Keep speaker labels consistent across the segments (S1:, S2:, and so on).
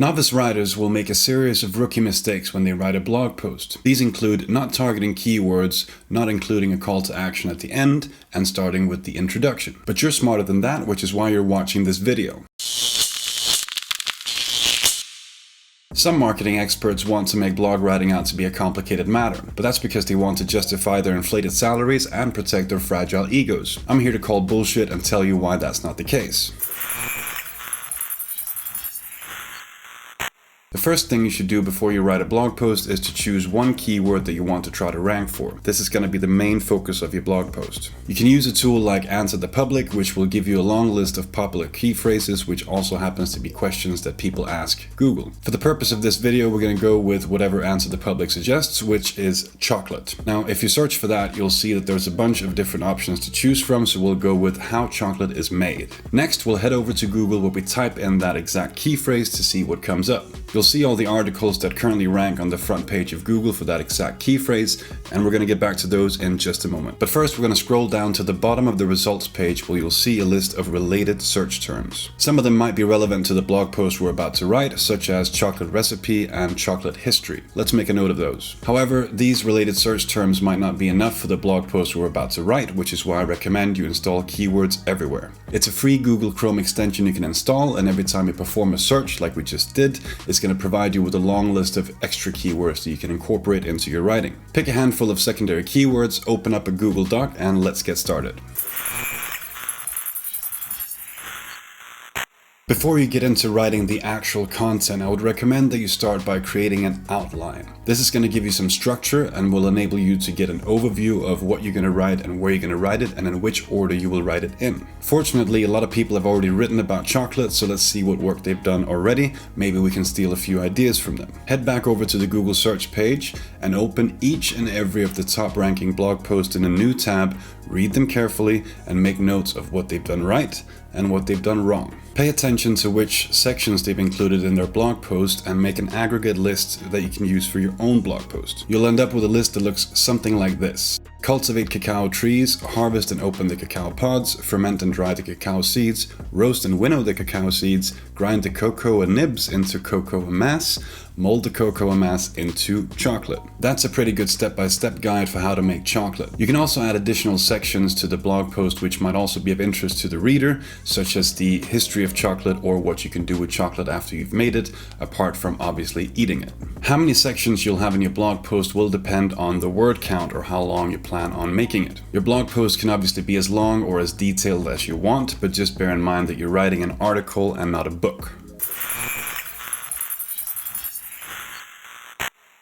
S1: Novice writers will make a series of rookie mistakes when they write a blog post. These include not targeting keywords, not including a call to action at the end, and starting with the introduction. But you're smarter than that, which is why you're watching this video. Some marketing experts want to make blog writing out to be a complicated matter, but that's because they want to justify their inflated salaries and protect their fragile egos. I'm here to call bullshit and tell you why that's not the case. The first thing you should do before you write a blog post is to choose one keyword that you want to try to rank for. This is going to be the main focus of your blog post. You can use a tool like Answer the Public, which will give you a long list of popular key phrases, which also happens to be questions that people ask Google. For the purpose of this video, we're going to go with whatever Answer the Public suggests, which is chocolate. Now, if you search for that, you'll see that there's a bunch of different options to choose from, so we'll go with how chocolate is made. Next, we'll head over to Google where we type in that exact key phrase to see what comes up. You'll see all the articles that currently rank on the front page of Google for that exact key phrase, and we're going to get back to those in just a moment. But first, we're going to scroll down to the bottom of the results page where you'll see a list of related search terms. Some of them might be relevant to the blog post we're about to write, such as chocolate recipe and chocolate history. Let's make a note of those. However, these related search terms might not be enough for the blog post we're about to write, which is why I recommend you install Keywords Everywhere. It's a free Google Chrome extension you can install, and every time you perform a search like we just did, it's going to provide you with a long list of extra keywords that you can incorporate into your writing. Pick a handful of secondary keywords, open up a Google Doc, and let's get started. Before you get into writing the actual content, I would recommend that you start by creating an outline. This is going to give you some structure and will enable you to get an overview of what you're going to write and where you're going to write it and in which order you will write it in. Fortunately, a lot of people have already written about chocolate, so let's see what work they've done already. Maybe we can steal a few ideas from them. Head back over to the Google search page and open each and every of the top ranking blog posts in a new tab, read them carefully, and make notes of what they've done right and what they've done wrong. Pay attention to which sections they've included in their blog post and make an aggregate list that you can use for your own blog post. You'll end up with a list that looks something like this. Cultivate cacao trees, harvest and open the cacao pods, ferment and dry the cacao seeds, roast and winnow the cacao seeds, grind the cocoa nibs into cocoa mass, mold the cocoa mass into chocolate. That's a pretty good step-by-step guide for how to make chocolate. You can also add additional sections to the blog post which might also be of interest to the reader, such as the history of chocolate or what you can do with chocolate after you've made it, apart from obviously eating it. How many sections you'll have in your blog post will depend on the word count or how long you plan on making it. Your blog post can obviously be as long or as detailed as you want, but just bear in mind that you're writing an article and not a book.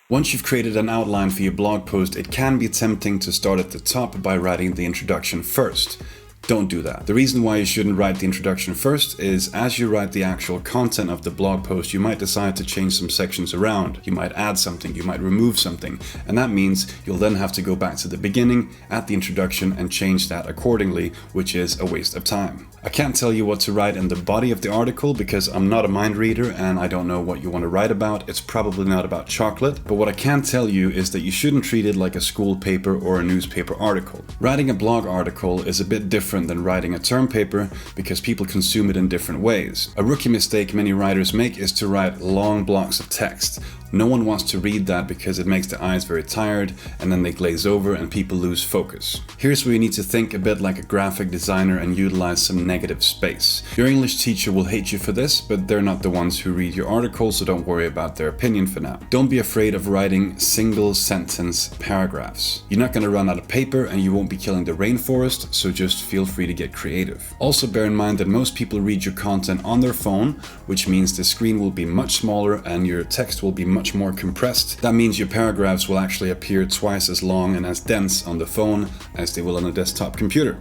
S1: Once you've created an outline for your blog post, it can be tempting to start at the top by writing the introduction first. Don't do that. The reason why you shouldn't write the introduction first is as you write the actual content of the blog post, you might decide to change some sections around. You might add something, you might remove something, and that means you'll then have to go back to the beginning at the introduction and change that accordingly, which is a waste of time. I can't tell you what to write in the body of the article because I'm not a mind reader and I don't know what you want to write about. It's probably not about chocolate, but what I can tell you is that you shouldn't treat it like a school paper or a newspaper article. Writing a blog article is a bit different than writing a term paper because people consume it in different ways. A rookie mistake many writers make is to write long blocks of text. No one wants to read that because it makes the eyes very tired and then they glaze over and people lose focus. Here's where you need to think a bit like a graphic designer and utilize some negative space. Your English teacher will hate you for this, but they're not the ones who read your article, so don't worry about their opinion for now. Don't be afraid of writing single sentence paragraphs. You're not going to run out of paper and you won't be killing the rainforest, so just feel free to get creative. Also bear in mind that most people read your content on their phone, which means the screen will be much smaller and your text will be much more compressed. That means your paragraphs will actually appear twice as long and as dense on the phone as they will on a desktop computer.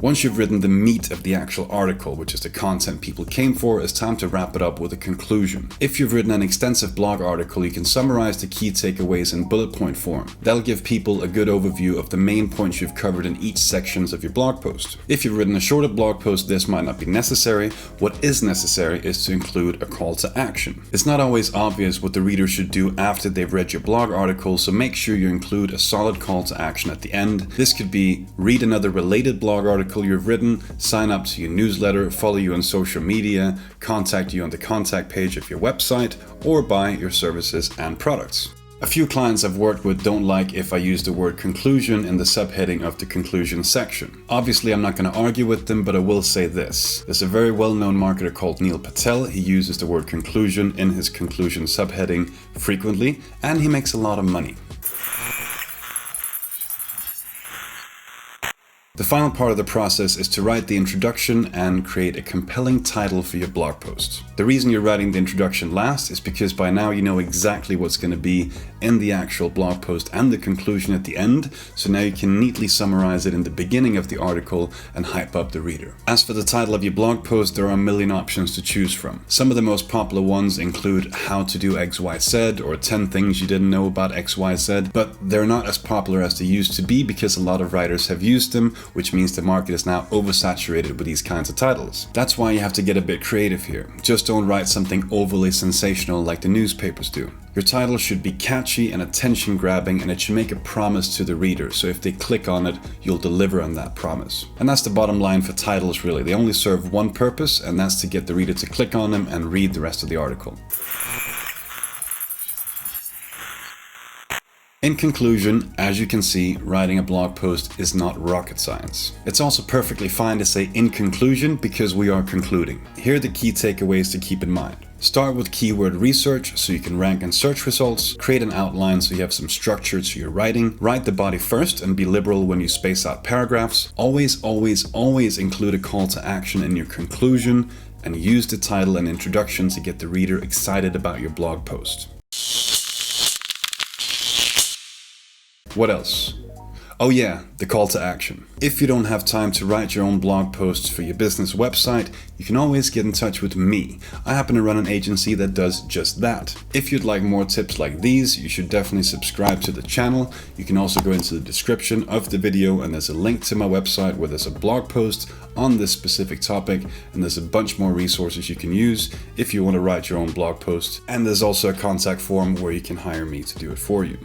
S1: Once you've written the meat of the actual article, which is the content people came for, it's time to wrap it up with a conclusion. If you've written an extensive blog article, you can summarize the key takeaways in bullet point form. That'll give people a good overview of the main points you've covered in each sections of your blog post. If you've written a shorter blog post, this might not be necessary. What is necessary is to include a call to action. It's not always obvious what the reader should do after they've read your blog article, so make sure you include a solid call to action at the end. This could be read another related blog article article you've written, sign up to your newsletter, follow you on social media, contact you on the contact page of your website, or buy your services and products. A few clients I've worked with don't like if I use the word conclusion in the subheading of the conclusion section. Obviously, I'm not going to argue with them, but I will say this. There's a very well-known marketer called Neil Patel. He uses the word conclusion in his conclusion subheading frequently, and he makes a lot of money. The final part of the process is to write the introduction and create a compelling title for your blog post. The reason you're writing the introduction last is because by now you know exactly what's going to be in the actual blog post and the conclusion at the end, so now you can neatly summarize it in the beginning of the article and hype up the reader. As for the title of your blog post, there are a million options to choose from. Some of the most popular ones include how to do XYZ or 10 things you didn't know about XYZ, but they're not as popular as they used to be because a lot of writers have used them, which means the market is now oversaturated with these kinds of titles. That's why you have to get a bit creative here. Just don't write something overly sensational like the newspapers do. Your title should be catchy and attention-grabbing, and it should make a promise to the reader, so if they click on it, you'll deliver on that promise. And that's the bottom line for titles, really. They only serve one purpose, and that's to get the reader to click on them and read the rest of the article. In conclusion, as you can see, writing a blog post is not rocket science. It's also perfectly fine to say in conclusion because we are concluding. Here are the key takeaways to keep in mind. Start with keyword research so you can rank in search results, create an outline so you have some structure to your writing, write the body first and be liberal when you space out paragraphs, always include a call to action in your conclusion, and use the title and introduction to get the reader excited about your blog post. What else? Oh yeah, the call to action. If you don't have time to write your own blog posts for your business website, you can always get in touch with me. I happen to run an agency that does just that. If you'd like more tips like these, you should definitely subscribe to the channel. You can also go into the description of the video and there's a link to my website where there's a blog post on this specific topic, and there's a bunch more resources you can use if you want to write your own blog post. And there's also a contact form where you can hire me to do it for you.